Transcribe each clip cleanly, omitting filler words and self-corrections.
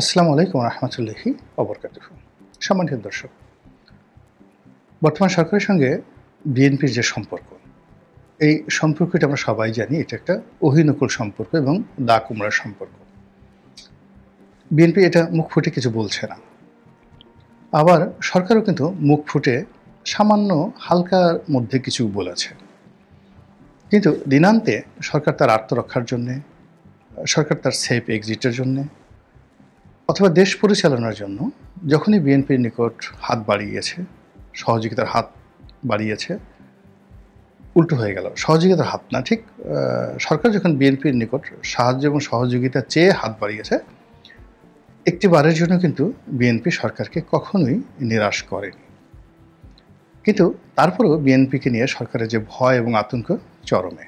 আসসালামু আলাইকুম রহমতুল্লাহি ওবরকাতুহু। সম্মানিত দর্শক, বর্তমান সরকারের সঙ্গে বিএনপির যে সম্পর্ক, এই সম্পর্কটা আমরা সবাই জানি এটা একটা অহিনকুল সম্পর্ক এবং দা কুমড়ার সম্পর্ক। বিএনপি এটা মুখ ফুটে কিছু বলছে না, আবার সরকারও কিন্তু মুখ ফুটে সামান্য হালকার মধ্যে কিছু বলেছে। কিন্তু দিনান্তে সরকার তার আত্মরক্ষার জন্যে, সরকার তার সেফ এক্সিটের জন্যে অথবা দেশ পরিচালনার জন্য যখনই বিএনপির নিকট হাত বাড়িয়েছে, সহযোগিতার হাত বাড়িয়েছে, উল্টো হয়ে গেল। সহযোগিতার হাত না, ঠিক সরকার যখন বিএনপির নিকট সাহায্য এবং সহযোগিতা চেয়ে হাত বাড়িয়েছে, একটি বারের জন্য কিন্তু বিএনপি সরকারকে কখনোই নিরাশ করেনি। কিন্তু তারপরেও বিএনপিকে নিয়ে সরকারের যে ভয় এবং আতঙ্ক চরমে।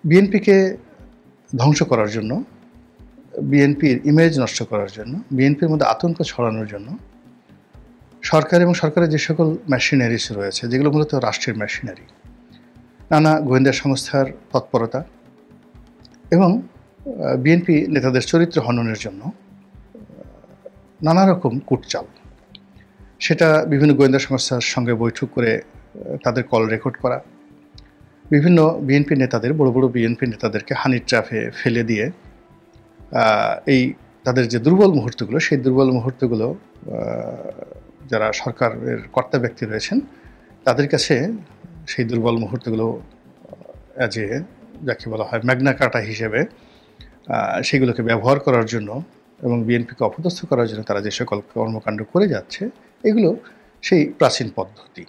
বিএনপিকে ধ্বংস করার জন্য, বিএনপির ইমেজ নষ্ট করার জন্য, বিএনপির মধ্যে আতঙ্ক ছড়ানোর জন্য সরকার এবং সরকারের যে সকল মেশিনারিজ রয়েছে, যেগুলো মূলত রাষ্ট্রের মেশিনারি, নানা গোয়েন্দা সংস্থার তৎপরতা এবং বিএনপি নেতাদের চরিত্র হননের জন্য নানা রকম কূটচাল, সেটা বিভিন্ন গোয়েন্দা সংস্থার সঙ্গে বৈঠক করে তাদের কল রেকর্ড করা, বিভিন্ন বিএনপি নেতাদের, বড় বড় বিএনপি নেতাদেরকে হানি ট্র্যাপে ফেলে দিয়ে এই তাদের যে দুর্বল মুহূর্তগুলো, সেই দুর্বল মুহূর্তগুলো যারা সরকারের কর্তা ব্যক্তি রয়েছেন তাদের কাছে সেই দুর্বল মুহূর্তগুলো যে যাকে বলা হয় ম্যাগনা কার্টা হিসেবে সেগুলোকে ব্যবহার করার জন্য এবং বিএনপিকে অপদস্থ করার জন্য তারা যে সকল কর্মকাণ্ড করে যাচ্ছে, এগুলো সেই প্রাচীন পদ্ধতি।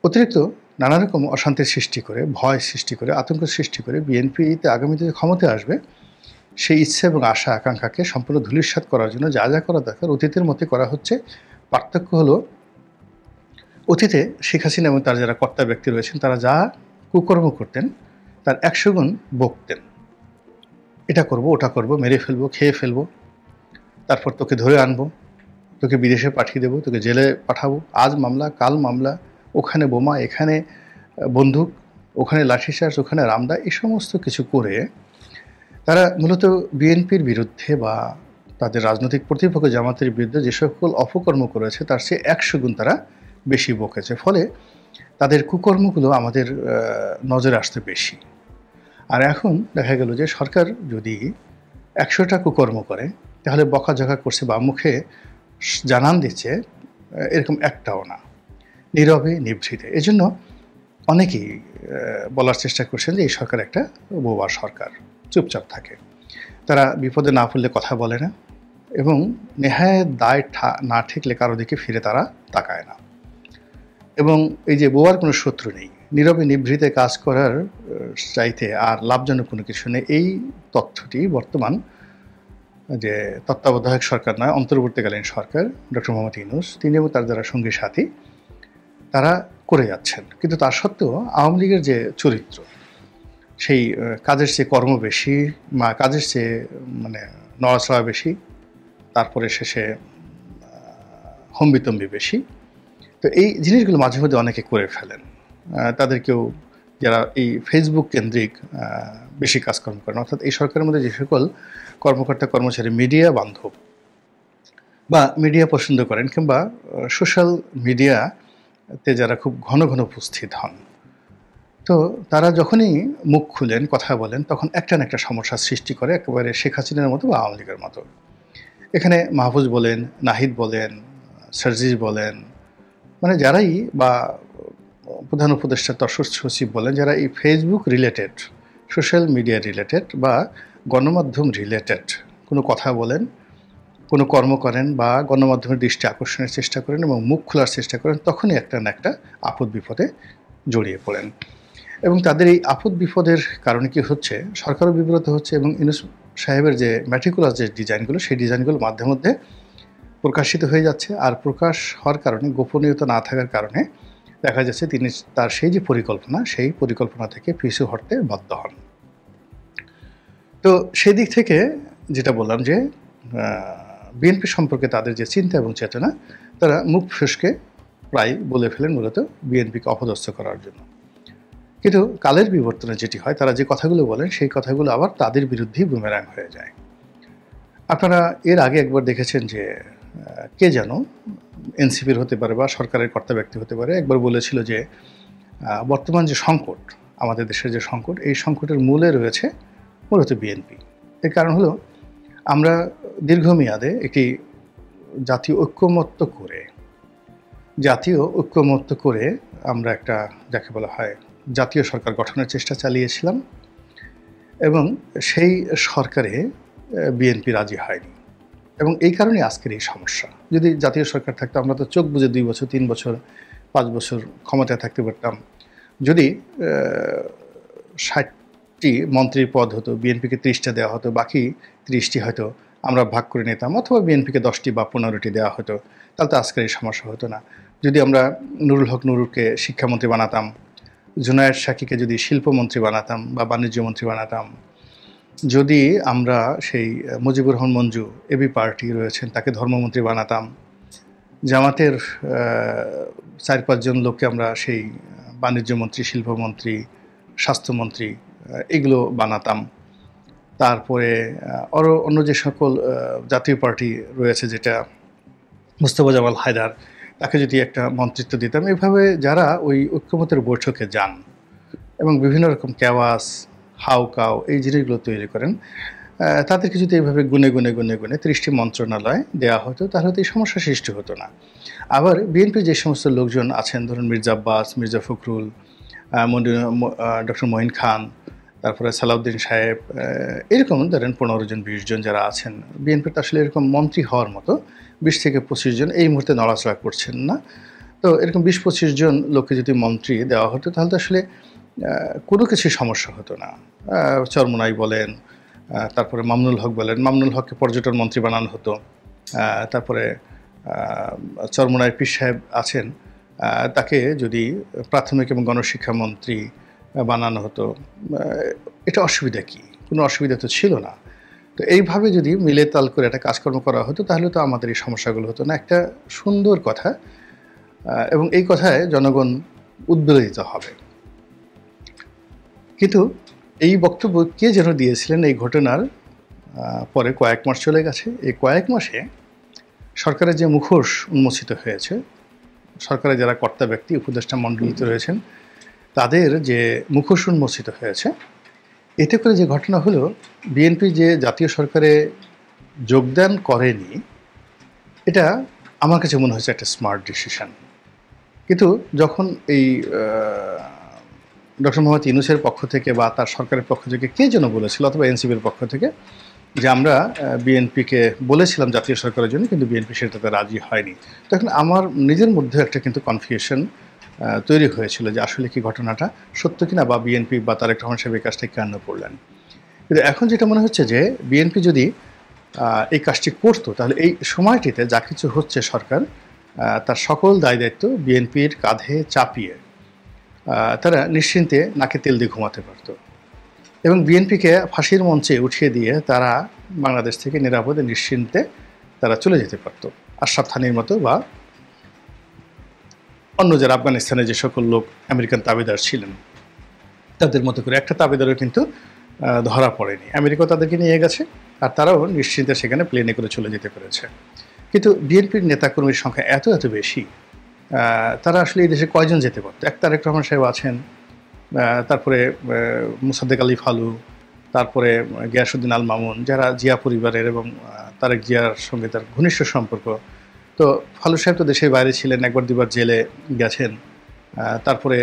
অতিরিক্ত নানা রকম অশান্তির সৃষ্টি করে, ভয় সৃষ্টি করে, আতঙ্ক সৃষ্টি করে বিএনপিতে আগামীতে ক্ষমতায় আসবে সেই ইচ্ছা এবং আশা আকাঙ্ক্ষাকে সম্পূর্ণ ধূলিসাৎ করার জন্য যা যা করা দরকার অতীতের মধ্যে করা হচ্ছে। পার্থক্য হলো, অতীতে শেখ হাসিনা এবং তার যারা কর্তা ব্যক্তি রয়েছেন তারা যা কুকর্ম করতেন তার 100 গুণ বকতেন। এটা করব, ওটা করব, মেরে ফেলবো, খেয়ে ফেলবো, তারপর তোকে ধরে আনবো, তোকে বিদেশে পাঠিয়ে দেবো, তোকে জেলে পাঠাবো, আজ মামলা কাল মামলা, ওখানে বোমা, এখানে বন্দুক, ওখানে লাঠিচার্জ, ওখানে রামদা, এই সমস্ত কিছু করে তারা মূলত বিএনপির বিরুদ্ধে বা তাদের রাজনৈতিক প্রতিপক্ষ জামাতের বিরুদ্ধে যে সকল অপকর্ম করেছে তার চেয়ে 100 গুণ তারা বেশি বকেছে। ফলে তাদের কুকর্মগুলো আমাদের নজরে আসতে বেশি। আর এখন দেখা গেল যে সরকার যদি 100টা কুকর্ম করে তাহলে বকাঝকা করছে বা মুখে জানান দিচ্ছে এরকম একটাও না, নীরবে নিভৃতে। এজন্য অনেকেই বলার চেষ্টা করছেন যে এই সরকার একটা বোবা সরকার, চুপচাপ থাকে, তারা বিপদে না পড়লে কথা বলে না এবং নেহায়েত দায় না ঠেকলে কারো দিকে ফিরে তারা তাকায় না। এবং এই যে বোবার কোনো শত্রু নেই, নীরবে নিভৃতে কাজ করার চাইতে আর লাভজনক কোনো কিছু নেই, এই তথ্যটি বর্তমান যে তত্ত্বাবধায়ক সরকার নয়, অন্তর্বর্তীকালীন সরকার ডক্টর মোহাম্মদ ইউনূস, তিনি এবং তার যারা সঙ্গী সাথী তারা করে যাচ্ছেন। কিন্তু তার সত্ত্বেও আওয়ামী লীগের যে চরিত্র, সেই কাজের চেয়ে কর্ম বেশি, কাজের চেয়ে নড়াচড়া বেশি, তারপরে শেষে হম্বিতম্বি বেশি। তো এই জিনিসগুলো মাঝে মধ্যে অনেকে করে ফেলেন। তাদেরকেও যারা এই ফেসবুক কেন্দ্রিক বেশি কাজকর্ম করেন, অর্থাৎ এই সরকারের মধ্যে যে সকল কর্মকর্তা কর্মচারী মিডিয়া বান্ধব বা মিডিয়া পছন্দ করেন কিংবা সোশ্যাল মিডিয়াতে যারা খুব ঘন ঘন উপস্থিত হন, তো তারা যখনই মুখ খুলেন, কথা বলেন, তখন একটা না একটা সমস্যার সৃষ্টি করে, একেবারে শেখ হাসিনার মতো বা আওয়ামী লীগের মতো। এখানে মাহফুজ বলেন, নাহিদ বলেন, সার্জিস বলেন, যারাই বা প্রধান উপদেষ্টা তথ্য সচিব বলেন, যারা এই Facebook related, social media related বা গণমাধ্যম রিলেটেড কোনো কথা বলেন, কোনো কর্ম করেন বা গণমাধ্যমের দৃষ্টি আকর্ষণের চেষ্টা করেন এবং মুখ খোলার চেষ্টা করেন, তখনই একটা না একটা আপদ বিপদে জড়িয়ে পড়েন। এবং তাদের এই আপদ বিপদের কারণে কি হচ্ছে, সরকারও বিব্রত হচ্ছে এবং ইউনূস সাহেবের যে ম্যাট্রিকুলাস যে ডিজাইনগুলো, সেই ডিজাইনগুলো মাঝে মধ্যে প্রকাশিত হয়ে যাচ্ছে। আর প্রকাশ হওয়ার কারণে, গোপনীয়তা না থাকার কারণে দেখা যাচ্ছে তিনি তার সেই যে পরিকল্পনা, সেই পরিকল্পনা থেকে পিছু হটতে বাধ্য হন। তো সেই দিক থেকে যেটা বললাম যে বিএনপি সম্পর্কে তাদের যে চিন্তা এবং চেতনা, তারা মুখ ফসকে প্রায় বলে ফেলেন মূলত বিএনপিকে অপদস্থ করার জন্য। কিন্তু কালের বিবর্তনে যেটি হয়, তারা যে কথাগুলো বলেন সেই কথাগুলো আবার তাদের বিরুদ্ধেই বুমেরাং হয়ে যায়। আপনারা এর আগে একবার দেখেছেন যে কে যেন এনসিপির হতে পারে বা সরকারের কর্তা ব্যক্তি হতে পারে, একবার বলেছিল যে বর্তমান যে সংকট, আমাদের দেশের যে সংকট, এই সংকটের মূলে রয়েছে মূলত বিএনপি। এর কারণ হলো আমরা দীর্ঘমেয়াদে একটি জাতীয় ঐক্যমত্য করে আমরা একটা যাকে বলা হয় জাতীয় সরকার গঠনের চেষ্টা চালিয়েছিলাম, এবং সেই সরকারে বিএনপি রাজি হয়নি, এবং এই কারণে আজকের এই সমস্যা। যদি জাতীয় সরকার থাকতো আমরা তো চোখ বুজে 2 বছর 3 বছর 5 বছর ক্ষমতায় থাকতে পারতাম। যদি 60টি মন্ত্রীর পদ হতো, বিএনপিকে 30টা দেওয়া হতো, বাকি 30টি হয়তো আমরা ভাগ করে নিতাম, অথবা বিএনপিকে 10টি বা 15টি দেওয়া হতো, তাহলে তো আজকের এই সমস্যা হতো না। যদি আমরা নুরুল হক নুরুকে শিক্ষামন্ত্রী বানাতাম, জুনায়েদ সাকিকে যদি শিল্পমন্ত্রী বানাতাম বা বাণিজ্য মন্ত্রী বানাতাম, যদি আমরা সেই মুজিবুর রহমান মঞ্জু এবি পার্টি রয়েছেন তাকে ধর্মমন্ত্রী বানাতাম, জামাতের 4-5 জন লোককে আমরা সেই বাণিজ্য মন্ত্রী, শিল্পমন্ত্রী, স্বাস্থ্যমন্ত্রী এগুলো বানাতাম, তারপরে আরও অন্য যে সকল জাতীয় পার্টি রয়েছে, যেটা মুস্তফা জামাল হায়দার, তাকে যদি একটা মন্ত্রিত্ব দিতাম, এভাবে যারা ওই ঐক্যমতের বৈঠকে যান এবং বিভিন্ন রকম ক্যাওয়াস হাউকাও এই জিনিসগুলো তৈরি করেন, তাদেরকে যদি এইভাবে গুনে 30টি মন্ত্রণালয় দেওয়া হতো, তাহলে তো এই সমস্যা সৃষ্টি হতো না। আবার বিএনপি যে সমস্ত লোকজন আছেন, ধরুন মির্জা আব্বাস, মির্জা ফখরুল, ডক্টর মঈন খান, তারপরে সালাউদ্দিন সাহেব, এরকম ধরেন 15 জন 20 জন যারা আছেন, বিএনপির আসলে এরকম মন্ত্রী হওয়ার মতো 20 থেকে 25 জন এই মুহূর্তে নড়াচড়া করছেন না। তো এরকম 20-25 জন লোককে যদি মন্ত্রী দেওয়া হতো, তাহলে তো আসলে কোনো কিছু সমস্যা হতো না। চরমোনাই বলেন, তারপরে মামুনুল হক বলেন, মামুনুল হককে পর্যটন মন্ত্রী বানানো হতো, তারপরে চরমোনাই পীর সাহেব আছেন, তাকে যদি প্রাথমিক এবং গণশিক্ষা মন্ত্রী বানানো হতো, এটা অসুবিধা কি? কোনো অসুবিধা তো ছিল না। তো এইভাবে যদি মিলে তাল করে একটা কাজকর্ম করা হতো, তাহলে তো আমাদের এই সমস্যাগুলো হতো না। একটা সুন্দর কথা, এবং এই কথায় জনগণ উদ্বেলিত হবে। কিন্তু এই বক্তব্য কে যেন দিয়েছিলেন এই ঘটনার পরে কয়েক মাস চলে গেছে। এই কয়েক মাসে সরকারের যে মুখোশ উন্মোচিত হয়েছে, সরকারের যারা কর্তা ব্যক্তি উপদেষ্টা মণ্ডলীতে রয়েছেন, তাদের যে মুখোশ উন্মোচিত হয়েছে, এতে করে যে ঘটনা হলো, বিএনপি যে জাতীয় সরকারে যোগদান করেনি, এটা আমার কাছে মনে হয়েছে একটা স্মার্ট ডিসিশন। কিন্তু যখন এই ডক্টর মোহাম্মদ ইউনূসের পক্ষ থেকে বা তার সরকারের পক্ষ থেকে কে যেন বলেছিল, অথবা এনসিপির পক্ষ থেকে, যে আমরা বিএনপিকে বলেছিলাম জাতীয় সরকারের জন্য, কিন্তু বিএনপি সেটাতে রাজি হয়নি, তখন আমার নিজের মধ্যে একটা কিন্তু কনফিউশন তৈরি হয়েছিল যে আসলে কি ঘটনাটা সত্য কিনা, বা বিএনপি বা তারেক রহমান সাহেব এই কাজটা কেন করলেন। কিন্তু এখন যেটা মনে হচ্ছে যে বিএনপি যদি এই কাজটি করতো, তাহলে এই সময়টিতে যা কিছু হচ্ছে সরকার তার সকল দায় দায়িত্ব বিএনপির কাঁধে চাপিয়ে তারা নিশ্চিন্তে নাকে তেল দিয়ে ঘুমাতে পারত, এবং বিএনপিকে ফাঁসির মঞ্চে উঠিয়ে দিয়ে তারা বাংলাদেশ থেকে নিরাপদে নিশ্চিন্তে তারা চলে যেতে পারত। আশরাফ থানির মতো বা অন্য যারা আফগানিস্তানে যে সকল লোক আমেরিকান তাবেদার ছিলেন, তাদের মতো করে একটা তাবেদারও কিন্তু ধরা পড়েনি। আমেরিকাও তাদেরকে নিয়ে গেছে, আর তারাও নিশ্চিন্তে সেখানে প্লেনে করে চলে যেতে পেরেছে। কিন্তু বিএনপির নেতাকর্মীর সংখ্যা এত বেশি, তারা আসলে এই দেশে কয়জন যেতে পারত? এক তারেক রহমান সাহেব আছেন, তারপরে মোসাদ্দেক আলী ফালু, তারপরে গিয়াসউদ্দিন আল মামুন, যারা জিয়া পরিবারের এবং তারেক জিয়ার সঙ্গে তার ঘনিষ্ঠ সম্পর্ক। তো ফালু সাহেব তো দেশের বাইরে ছিলেন, একবার দুবার জেলে গেছেন। তারপরে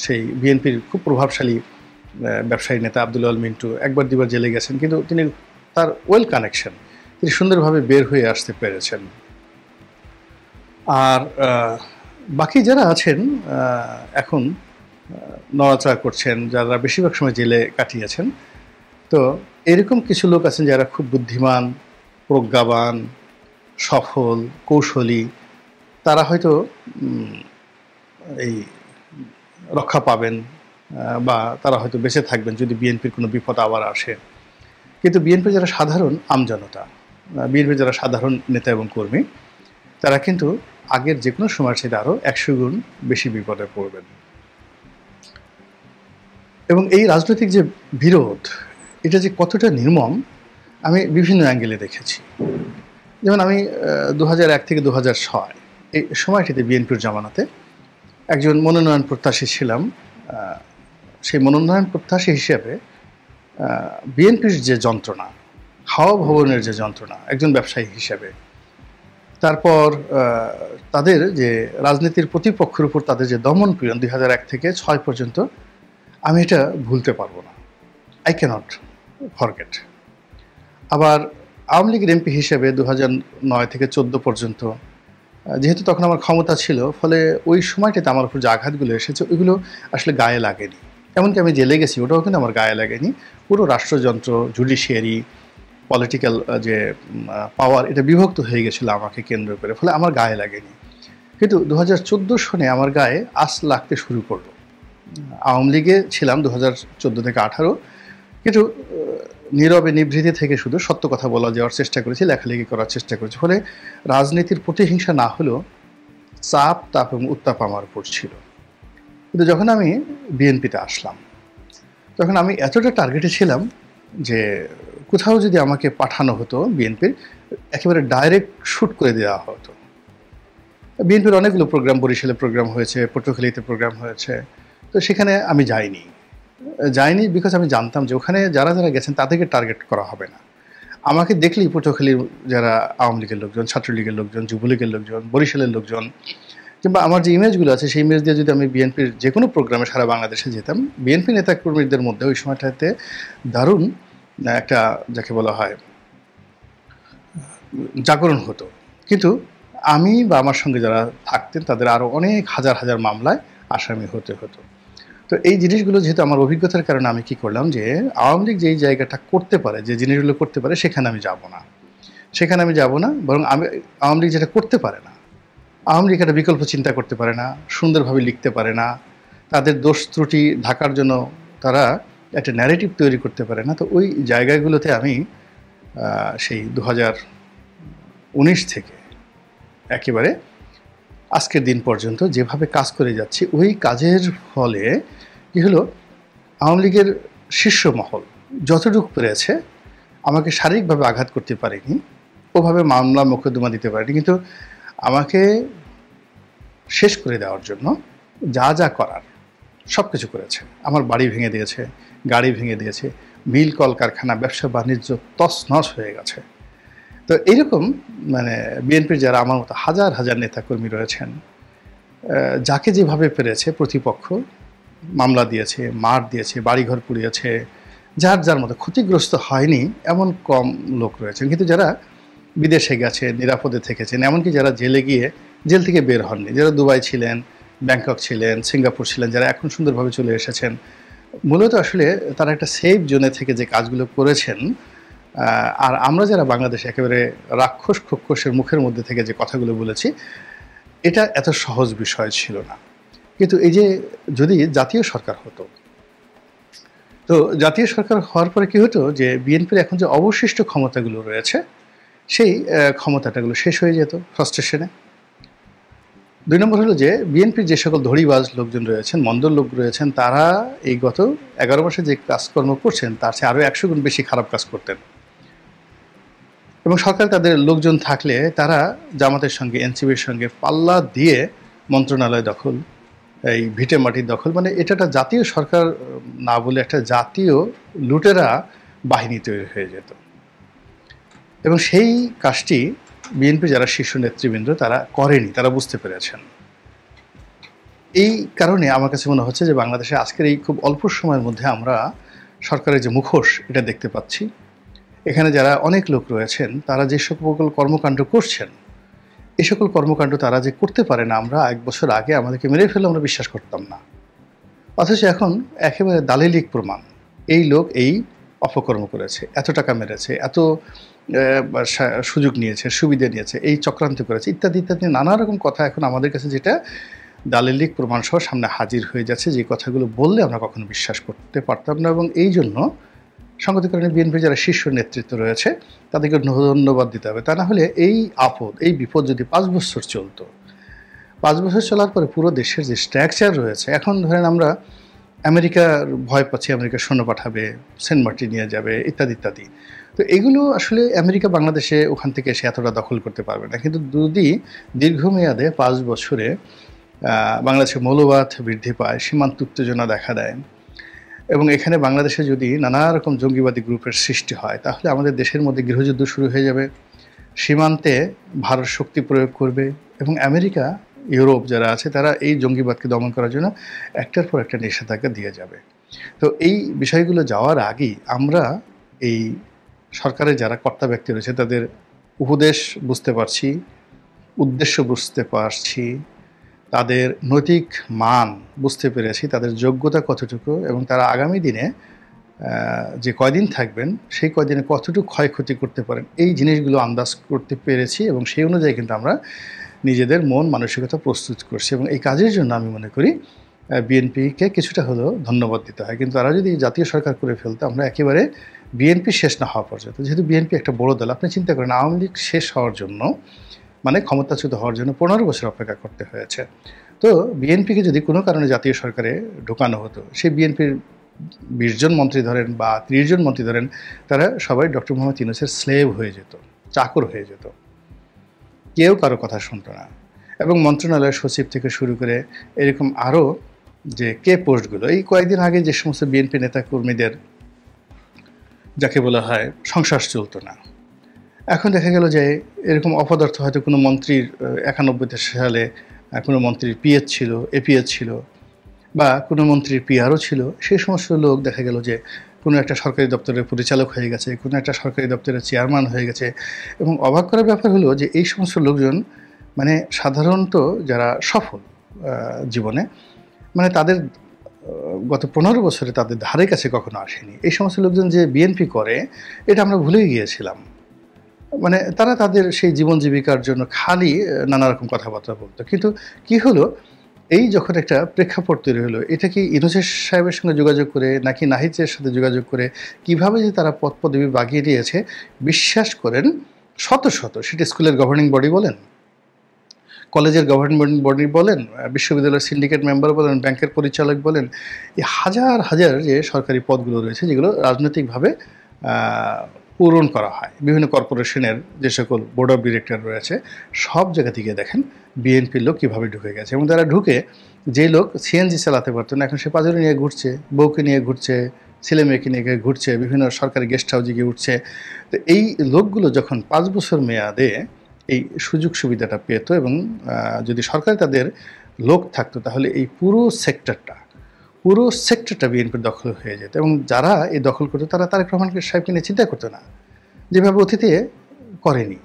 সেই বিএনপির খুব প্রভাবশালী ব্যবসায়ী নেতা আব্দুল আল মিন্টু একবার দুবার জেলে গেছেন, কিন্তু তিনি তার ওয়েল কানেকশন, তিনি সুন্দরভাবে বের হয়ে আসতে পেরেছেন। আর বাকি যারা আছেন এখন নড়াচড়া করছেন, যারা বেশিরভাগ সময় জেলে কাটিয়েছেন, তো এরকম কিছু লোক আছেন যারা খুব বুদ্ধিমান, প্রজ্ঞাবান, সফল, কৌশলী, তারা হয়তো এই রক্ষা পাবেন বা তারা হয়তো বেঁচে থাকবেন যদি বিএনপির কোনো বিপদ আবার আসে। কিন্তু বিএনপির যারা সাধারণ আমজনতা, বিএনপির যারা সাধারণ নেতা এবং কর্মী, তারা কিন্তু আগের যে কোনো সময়ের চেয়ে আরও 100 গুণ বেশি বিপদে পড়বেন। এবং এই রাজনৈতিক যে বিরোধ, এটা যে কতটা নির্মম, আমি বিভিন্ন অ্যাঙ্গেলে দেখেছি। যেমন আমি ২০০১ থেকে ২০০৬ এই সময়টিতে বিএনপির জামানাতে একজন মনোনয়ন প্রত্যাশী ছিলাম। সেই মনোনয়ন প্রত্যাশী হিসেবে বিএনপির যে যন্ত্রণা, হাওয়া ভবনের যে যন্ত্রণা একজন ব্যবসায়ী হিসেবে, তারপর তাদের যে রাজনীতির প্রতিপক্ষের উপর তাদের যে দমন পীড়ন ২০০১ থেকে ৬ পর্যন্ত, আমি এটা ভুলতে পারবো না। I cannot forget. আবার আওয়ামী লীগের এমপি হিসেবে ২০০৯ থেকে ১৪ পর্যন্ত, যেহেতু তখন আমার ক্ষমতা ছিল, ফলে ওই সময়টাতে আমার উপর যে আঘাতগুলো এসেছে ওইগুলো আসলে গায়ে লাগেনি। এমনকি আমি জেলে গেছি, ওটাও কিন্তু আমার গায়ে লাগেনি। পুরো রাষ্ট্রযন্ত্র, জুডিশিয়ারি, পলিটিক্যাল যে পাওয়ার, এটা বিভক্ত হয়ে গেছিলো আমাকে কেন্দ্র করে, ফলে আমার গায়ে লাগেনি। কিন্তু ২০১৪ সনে আমার গায়ে আঁচ লাগতে শুরু করলো। আওয়ামী লীগে ছিলাম ২০১৪ থেকে ২০১৮, কিন্তু নীরবে নিভৃতি থেকে শুধু সত্য কথা বলা যাওয়ার চেষ্টা করেছি, লেখালেখি করার চেষ্টা করেছি। ফলে রাজনীতির প্রতিহিংসা না হলেও চাপ, তাপ এবং উত্তাপ আমার উপর ছিল। কিন্তু যখন আমি বিএনপিতে আসলাম, তখন আমি এতটা টার্গেটে ছিলাম যে কোথাও যদি আমাকে পাঠানো হতো বিএনপির, একেবারে ডাইরেক্ট শ্যুট করে দেওয়া হতো। বিএনপির অনেকগুলো প্রোগ্রাম, বরিশালে প্রোগ্রাম হয়েছে, পটুয়াখালীতে প্রোগ্রাম হয়েছে, তো সেখানে আমি যাইনি বিকজ আমি জানতাম যে ওখানে যারা যারা গেছেন তাদেরকে টার্গেট করা হবে না। আমাকে দেখলেই পটুয়াখালীর যারা আওয়ামী লীগের লোকজন, ছাত্রলীগের লোকজন, যুবলীগের লোকজন, বরিশালের লোকজন, কিংবা আমার যে ইমেজগুলো আছে সেই ইমেজ দিয়ে যদি আমি বিএনপির যে কোনো প্রোগ্রামে সারা বাংলাদেশে যেতাম, বিএনপি নেতাকর্মীদের মধ্যে ওই সময়টাতে দারুণ একটা, যাকে বলা হয়, জাগরণ হতো। কিন্তু আমি বা আমার সঙ্গে যারা থাকতেন তাদের আরও অনেক হাজার হাজার মামলায় আসামি হতে হতো। তো এই জিনিসগুলো যেহেতু আমার অভিজ্ঞতার কারণে আমি কি করলাম যে আওয়ামী লীগ যেই জায়গাটা করতে পারে, যে জিনিসগুলো করতে পারে, সেখানে আমি যাব না। বরং আওয়ামী লীগ যেটা করতে পারে না, আওয়ামী লীগ একটা বিকল্প চিন্তা করতে পারে না, সুন্দরভাবে লিখতে পারে না, তাদের দোষ ত্রুটি ঢাকার জন্য তারা একটা ন্যারেটিভ তৈরি করতে পারে না। তো ওই জায়গাগুলোতে আমি সেই 2019 থেকে একেবারে আজকের দিন পর্যন্ত যেভাবে কাজ করে যাচ্ছি, ওই কাজের ফলে কী হলো, আওয়ামী লীগের শীর্ষ মহল যতটুকু পেরেছে আমাকে শারীরিকভাবে আঘাত করতে পারেনি, ওভাবে মামলা মোকদ্দমা দিতে পারেনি, কিন্তু আমাকে শেষ করে দেওয়ার জন্য যা যা করার সব কিছু করেছে। আমার বাড়ি ভেঙে দিয়েছে, গাড়ি ভেঙে দিয়েছে, মিল কলকারখানা, ব্যবসা বাণিজ্য তছনছ হয়ে গেছে। তো এইরকম মানে বিএনপির যারা আমার মতো হাজার হাজার নেতাকর্মী রয়েছেন, যাকে যেভাবে পেরেছে প্রতিপক্ষ মামলা দিয়েছে, মার দিয়েছে, বাড়িঘর পুড়িয়েছে, যার যার মতো ক্ষতিগ্রস্ত হয়নি এমন কম লোক রয়েছেন। কিন্তু যারা বিদেশে গেছে, নিরাপদে থেকেছেন, এমনকি যারা জেলে গিয়ে জেল থেকে বের হননি, যারা দুবাই ছিলেন, ব্যাংকক ছিলেন, সিঙ্গাপুর ছিলেন, যারা এখন সুন্দরভাবে চলে এসেছেন, মূলত আসলে তারা একটা সেফ জোনে থেকে যে কাজগুলো করেছেন, আর আমরা যারা বাংলাদেশে একেবারে রাক্ষস খক্ষসের মুখের মধ্যে থেকে যে কথাগুলো বলেছি, এটা এত সহজ বিষয় ছিল না। কিন্তু এই যে যদি জাতীয় সরকার হতো, তো জাতীয় সরকার হওয়ার পরে কী হতো যে বিএনপির এখন যে অবশিষ্ট ক্ষমতাগুলো রয়েছে সেই ক্ষমতাটাগুলো শেষ হয়ে যেত ফ্রাস্ট্রেশনে। ২ নম্বর হলো যে বিএনপির যে সকল ধড়িবাজ লোকজন রয়েছেন, মন্দর লোক রয়েছেন, তারা এই গত 11 মাসে যে কাজকর্ম করছেন তার চেয়ে আরও 100 গুণ বেশি খারাপ কাজ করতেন। এবং সরকার তাদের লোকজন থাকলে তারা জামাতের সঙ্গে, এনসিপির সঙ্গে পাল্লা দিয়ে মন্ত্রণালয় দখল, এই ভিটে মাটির দখল, মানে এটা একটা জাতীয় সরকার না বলে একটা জাতীয় লুটেরা বাহিনী তৈরি হয়ে যেত। এবং সেই কাজটি বিএনপি যারা শীর্ষ নেতৃবৃন্দ তারা করেনি, তারা বুঝতে পেরেছেন। এই কারণে আমার কাছে মনে হচ্ছে যে বাংলাদেশে আজকের এই খুব অল্প সময়ের মধ্যে আমরা সরকারের যে মুখোশ এটা দেখতে পাচ্ছি। এখানে যারা অনেক লোক রয়েছেন তারা যে সকল কর্মকাণ্ড করছেন, এই সকল কর্মকাণ্ড তারা যে করতে পারে না, আমরা 1 বছর আগে আমাদেরকে মেরে ফেলে আমরা বিশ্বাস করতাম না, অথচ এখন একেবারে দালিলিক প্রমাণ, এই লোক এই অপকর্ম করেছে, এত টাকা মেরেছে, এত সুযোগ নিয়েছে, সুবিধা নিয়েছে, এই চক্রান্ত করেছে, ইত্যাদি ইত্যাদি নানা রকম কথা এখন আমাদের কাছে যেটা দালিলিক প্রমাণ সহ সামনে হাজির হয়ে যাচ্ছে, যে কথাগুলো বললে আমরা কখনো বিশ্বাস করতে পারতাম না। এবং এই জন্য সংগতির কারণে বিএনপির যারা শীর্ষ নেতৃত্ব রয়েছে তাদেরকে ধন্যবাদ দিতে হবে। তা না হলে এই আপদ, এই বিপদ যদি 5 বছর চলতো, 5 বছর চলার পরে পুরো দেশের যে স্ট্রাকচার রয়েছে, এখন ধরেন আমরা আমেরিকার ভয় পাচ্ছি, আমেরিকা সৈন্য পাঠাবে, সেন্ট মার্টিন নিয়ে যাবে, ইত্যাদি ইত্যাদি। তো তো এগুলো আসলে আমেরিকা বাংলাদেশে ওখান থেকে এসে এতটা দখল করতে পারবে না, কিন্তু যদি দীর্ঘমেয়াদে 5 বছরে বাংলাদেশে মৌলবাদ বৃদ্ধি পায়, সীমান্ত উত্তেজনা দেখা দেয় এবং এখানে বাংলাদেশে যদি নানা রকম জঙ্গিবাদী গ্রুপের সৃষ্টি হয়, তাহলে আমাদের দেশের মধ্যে গৃহযুদ্ধ শুরু হয়ে যাবে, সীমান্তে ভারত শক্তি প্রয়োগ করবে এবং আমেরিকা, ইউরোপ যারা আছে তারা এই জঙ্গিবাদকে দমন করার জন্য একটার পর একটা নিষেধাজ্ঞা দিয়ে যাবে। তো এই বিষয়গুলো যাওয়ার আগেই আমরা এই সরকারের যারা কর্তা ব্যক্তি রয়েছে তাদের উপদেশ বুঝতে পারছি, উদ্দেশ্য বুঝতে পারছি, তাদের নৈতিক মান বুঝতে পেরেছি, তাদের যোগ্যতা কতটুকু এবং তারা আগামী দিনে যে কয়দিন থাকবেন সেই কয়দিনে কতটুকু ক্ষয়ক্ষতি করতে পারেন এই জিনিসগুলো আন্দাজ করতে পেরেছি এবং সেই অনুযায়ী কিন্তু আমরা নিজেদের মন মানসিকতা প্রস্তুত করছি এবং এই কাজের জন্য আমি মনে করি বিএনপিকে কিছুটা হলেও ধন্যবাদ দিতে হয়। কিন্তু তারা যদি জাতীয় সরকার করে ফেলতো, আমরা একেবারে বিএনপি শেষ না হওয়া পর্যন্ত, যেহেতু বিএনপি একটা বড় দল, আপনি চিন্তা করেন আওয়ামী লীগ শেষ হওয়ার জন্য মানে ক্ষমতাচ্যুত হওয়ার জন্য 15 বছর অপেক্ষা করতে হয়েছে। তো বিএনপিকে যদি কোনো কারণে জাতীয় সরকারে ঢোকানো হতো, সেই বিএনপির 20 জন মন্ত্রী ধরেন বা 30 জন মন্ত্রী ধরেন, তারা সবাই ডক্টর মোহাম্মদ ইউনূসের স্লেভ হয়ে যেত, চাকর হয়ে যেত, কেউ কারো কথা শুনতো না। এবং মন্ত্রণালয়ের সচিব থেকে শুরু করে এরকম আরও যে কে পোস্টগুলো, এই কয়েকদিন আগে যে সমস্ত বিএনপি নেতাকর্মীদের যাকে বলা হয় সংশ্বাস চলতো না, এখন দেখা গেল যে এরকম অপদার্থ হয়তো কোনো মন্ত্রীর 91 সালে কোনো মন্ত্রীর পিএস ছিল, এপিএস ছিল বা কোনো মন্ত্রীর পিআরও ছিল, সেই সমস্ত লোক দেখা গেল যে কোনো একটা সরকারি দপ্তরের পরিচালক হয়ে গেছে, কোনো একটা সরকারি দপ্তরের চেয়ারম্যান হয়ে গেছে। এবং অবাক করার ব্যাপার হলো যে এই সমস্ত লোকজন মানে সাধারণত যারা সফল জীবনে, মানে তাদের গত 15 বছরে তাদের ধারে কাছে কখনো আসেনি। এই সমস্ত লোকজন যে বিএনপি করে এটা আমরা ভুলেই গিয়েছিলাম। মানে তারা তাদের সেই জীবন জীবিকার জন্য খালি নানা রকম কথাবার্তা বলতো। কিন্তু কি হলো, এই যখন একটা প্রেক্ষাপট তৈরি হলো, এটা কি ইউনূস সাহেবের সঙ্গে যোগাযোগ করে নাকি নাহিদের সাথে যোগাযোগ করে কীভাবে যে তারা পদ পদবি বাগিয়ে দিয়েছে, বিশ্বাস করেন শত শত, সেটা স্কুলের গভর্নিং বডি বলেন, কলেজের গভর্নিং বডি বলেন, বিশ্ববিদ্যালয়ের সিন্ডিকেট মেম্বার বলেন, ব্যাংকের পরিচালক বলেন, এই হাজার হাজার যে সরকারি পদগুলো রয়েছে যেগুলো রাজনৈতিকভাবে পূরণ করা হয়, বিভিন্ন কর্পোরেশনের যে সকল বোর্ড অফ ডিরেক্টর রয়েছে, সব জায়গা থেকে দেখেন বিএনপির লোক কীভাবে ঢুকে গেছে। এবং তারা ঢুকে যে লোক সিএনজি চালাতে পারতো না, এখন সে পাঁজরে নিয়ে ঘুরছে, বউকে নিয়ে ঘুরছে, ছেলে মেয়েকে নিয়ে ঘুরছে, বিভিন্ন সরকারি গেস্ট হাউসে গিয়ে উঠছে। তো এই লোকগুলো যখন 5 বছর মেয়াদে এই সুযোগ সুবিধাটা পেত এবং যদি সরকার তাদের লোক থাকতো, তাহলে এই পুরো সেক্টরটা বিএনপির দখল হয়ে যেত। এবং যারা এই দখল করতো তারা তারেক রহমান সাহেবকে নিয়ে চিন্তা করতো না, যেভাবে অতীতে করেনি।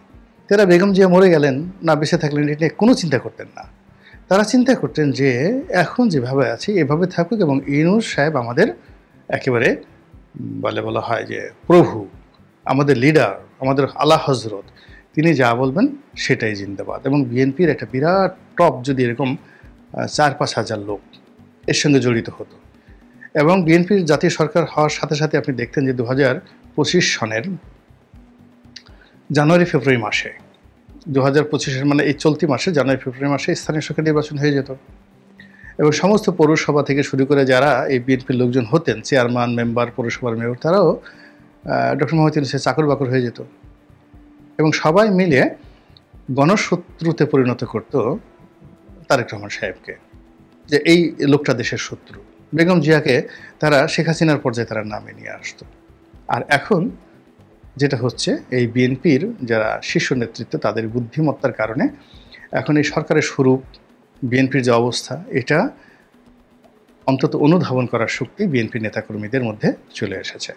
তারা বেগম জিয়া মরে গেলেন না বেঁচে থাকলেন এটা নিয়ে কোনো চিন্তা করতেন না। তারা চিন্তা করতেন যে এখন যেভাবে আছি এভাবে থাকুক এবং ইউনূস সাহেব আমাদের একেবারে বলা হয় যে প্রভু, আমাদের লিডার, আমাদের আলা হজরত, তিনি যা বলবেন সেটাই জিন্দাবাদ। এবং বিএনপির একটা বিরাট টপ যদি এরকম 4-5 হাজার লোক এর সঙ্গে জড়িত হতো এবং বিএনপির জাতীয় সরকার হওয়ার সাথে সাথে আপনি দেখতেন যে 2025 সনের জানুয়ারি ফেব্রুয়ারি মাসে, 2025-এর মানে এই চলতি মাসে জানুয়ারি ফেব্রুয়ারি মাসে স্থানীয় সরকার নির্বাচন হয়ে যেত এবং সমস্ত পৌরসভা থেকে শুরু করে যারা এই বিএনপির লোকজন হতেন, চেয়ারম্যান, মেম্বার, পৌরসভার মেয়র, তারাও ডক্টর মোহাম্মদ ইউনূসের চাকর বাকর হয়ে যেত এবং সবাই মিলে গণশত্রুতে পরিণত করত তারেক রহমান সাহেবকে, যে এই লোকটা দেশের শত্রু। বেগম জিয়াকে তারা শেখ হাসিনার পর্যায়ে তারা নামিয়ে নিয়ে আসতো। আর এখন যেটা হচ্ছে, এই বিএনপির যারা শীর্ষ নেতৃত্ব তাদের বুদ্ধিমত্তার কারণে এখন এই সরকারের স্বরূপ, বিএনপির যে অবস্থা, এটা অন্তত অনুধাবন করার শক্তি বিএনপির নেতাকর্মীদের মধ্যে চলে এসেছে।